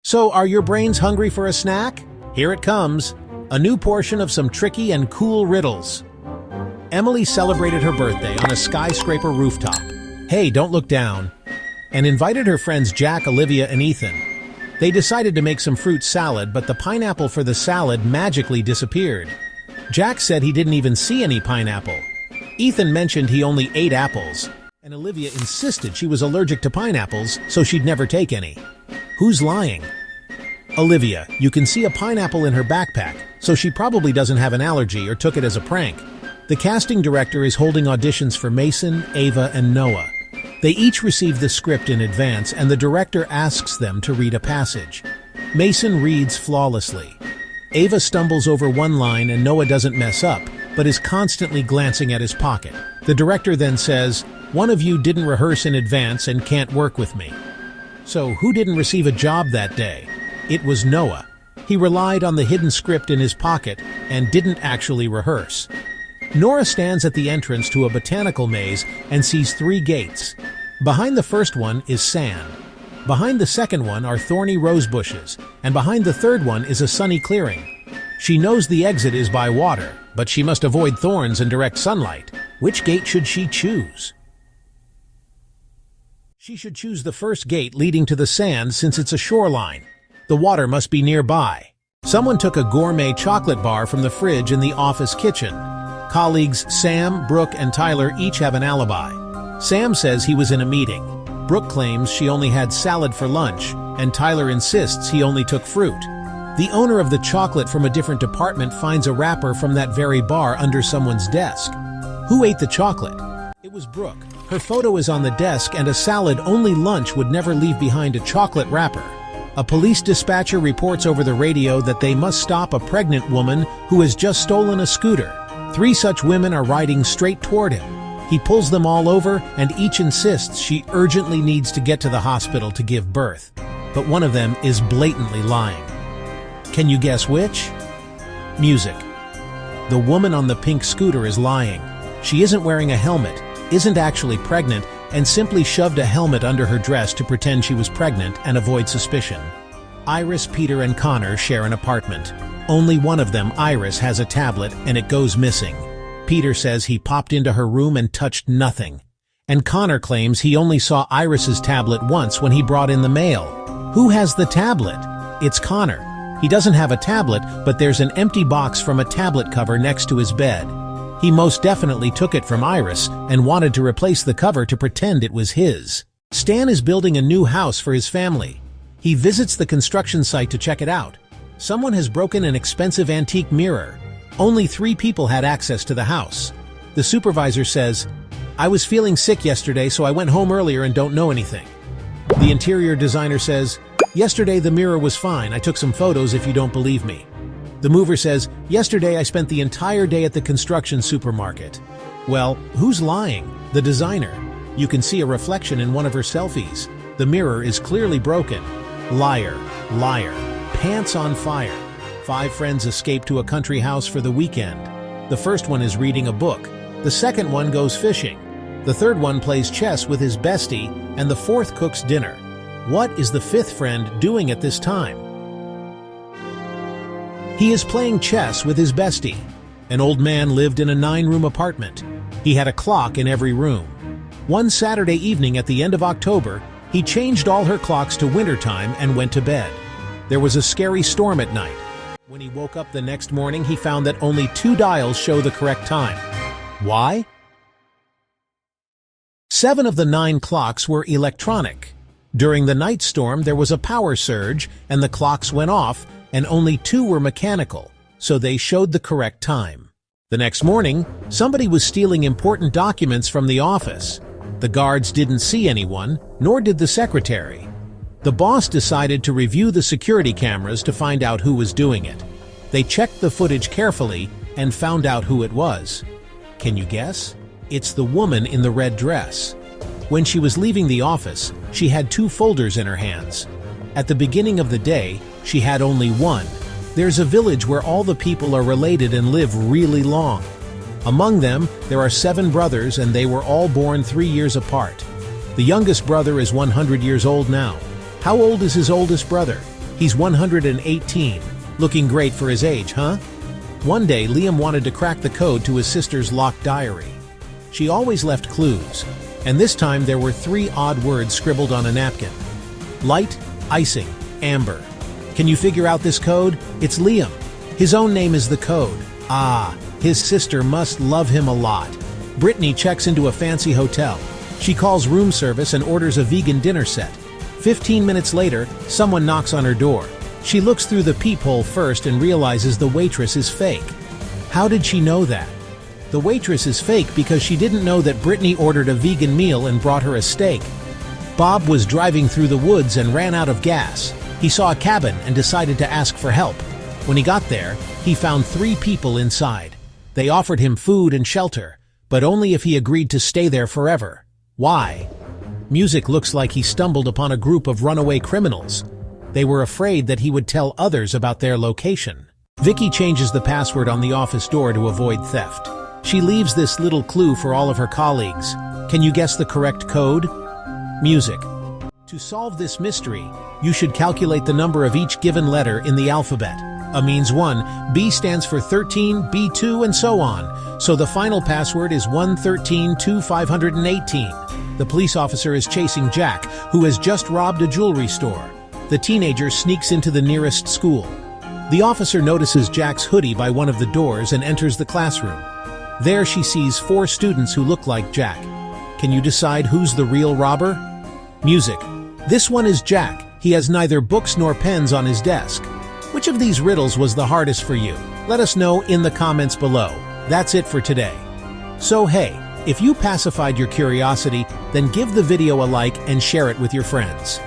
So, are your brains hungry for a snack? Here it comes, a new portion of some tricky and cool riddles. Emily celebrated her birthday on a skyscraper rooftop. Hey, don't look down. And invited her friends Jack, Olivia, and Ethan. They decided to make some fruit salad, but the pineapple for the salad magically disappeared. Jack said he didn't even see any pineapple. Ethan mentioned he only ate apples, and Olivia insisted she was allergic to pineapples, so she'd never take any. Who's lying? Olivia, you can see a pineapple in her backpack, so she probably doesn't have an allergy or took it as a prank. The casting director is holding auditions for Mason, Ava, and Noah. They each receive the script in advance, and the director asks them to read a passage. Mason reads flawlessly. Ava stumbles over one line and Noah doesn't mess up, but is constantly glancing at his pocket. The director then says, "One of you didn't rehearse in advance and can't work with me." So who didn't receive a job that day? It was Noah. He relied on the hidden script in his pocket and didn't actually rehearse. Nora stands at the entrance to a botanical maze and sees 3 gates. Behind the first one is sand. Behind the second one are thorny rose bushes, and behind the third one is a sunny clearing. She knows the exit is by water, but she must avoid thorns and direct sunlight. Which gate should she choose? She should choose the first gate leading to the sand since it's a shoreline. The water must be nearby. Someone took a gourmet chocolate bar from the fridge in the office kitchen. Colleagues Sam, Brooke, and Tyler each have an alibi. Sam says he was in a meeting. Brooke claims she only had salad for lunch, and Tyler insists he only took fruit. The owner of the chocolate from a different department finds a wrapper from that very bar under someone's desk. Who ate the chocolate? It was Brooke. Her photo is on the desk, and a salad-only lunch would never leave behind a chocolate wrapper. A police dispatcher reports over the radio that they must stop a pregnant woman who has just stolen a scooter. 3 such women are riding straight toward him. He pulls them all over, and each insists she urgently needs to get to the hospital to give birth. But one of them is blatantly lying. Can you guess which? Music. The woman on the pink scooter is lying. She isn't wearing a helmet, isn't actually pregnant, and simply shoved a helmet under her dress to pretend she was pregnant and avoid suspicion. Iris, Peter, and Connor share an apartment. Only one of them, Iris, has a tablet, and it goes missing. Peter says he popped into her room and touched nothing. And Connor claims he only saw Iris's tablet once when he brought in the mail. Who has the tablet? It's Connor. He doesn't have a tablet, but there's an empty box from a tablet cover next to his bed. He most definitely took it from Iris and wanted to replace the cover to pretend it was his. Stan is building a new house for his family. He visits the construction site to check it out. Someone has broken an expensive antique mirror. Only 3 people had access to the house. The supervisor says, "I was feeling sick yesterday, so I went home earlier and don't know anything." The interior designer says, "Yesterday the mirror was fine. I took some photos if you don't believe me." The mover says, "Yesterday I spent the entire day at the construction supermarket." Well, who's lying? The designer. You can see a reflection in one of her selfies. The mirror is clearly broken. Liar, liar, pants on fire. 5 friends escape to a country house for the weekend. The first one is reading a book. The second one goes fishing. The third one plays chess with his bestie, and the fourth cooks dinner. What is the 5th friend doing at this time? He is playing chess with his bestie. An old man lived in a 9-room apartment. He had a clock in every room. One Saturday evening at the end of October, he changed all her clocks to wintertime and went to bed. There was a scary storm at night. When he woke up the next morning, he found that only 2 dials show the correct time. Why? 7 of the 9 clocks were electronic. During the night storm, there was a power surge, and the clocks went off, and only 2 were mechanical, so they showed the correct time. The next morning, somebody was stealing important documents from the office. The guards didn't see anyone, nor did the secretary. The boss decided to review the security cameras to find out who was doing it. They checked the footage carefully and found out who it was. Can you guess? It's the woman in the red dress. When she was leaving the office, she had 2 folders in her hands. At the beginning of the day, she had only one. There's a village where all the people are related and live really long. Among them, there are 7 brothers, and they were all born 3 years apart. The youngest brother is 100 years old now. How old is his oldest brother? He's 118, looking great for his age, huh? One day, Liam wanted to crack the code to his sister's locked diary. She always left clues, and this time there were 3 odd words scribbled on a napkin. Light, icing, amber. Can you figure out this code? It's Liam. His own name is the code. Ah, his sister must love him a lot. Brittany checks into a fancy hotel. She calls room service and orders a vegan dinner set. 15 minutes later, someone knocks on her door. She looks through the peephole first and realizes the waitress is fake. How did she know that? The waitress is fake because she didn't know that Brittany ordered a vegan meal and brought her a steak. Bob was driving through the woods and ran out of gas. He saw a cabin and decided to ask for help. When he got there, he found 3 people inside. They offered him food and shelter, but only if he agreed to stay there forever. Why? Music looks like he stumbled upon a group of runaway criminals. They were afraid that he would tell others about their location. Vicky changes the password on the office door to avoid theft. She leaves this little clue for all of her colleagues. Can you guess the correct code? Music. To solve this mystery, you should calculate the number of each given letter in the alphabet. A means 1, B stands for 13, B2, and so on. So the final password is 1132518. The police officer is chasing Jack, who has just robbed a jewelry store. The teenager sneaks into the nearest school. The officer notices Jack's hoodie by one of the doors and enters the classroom. There she sees 4 students who look like Jack. Can you decide who's the real robber? Music. This one is Jack. He has neither books nor pens on his desk. Which of these riddles was the hardest for you? Let us know in the comments below. That's it for today. So hey, if you pacified your curiosity, then give the video a like and share it with your friends.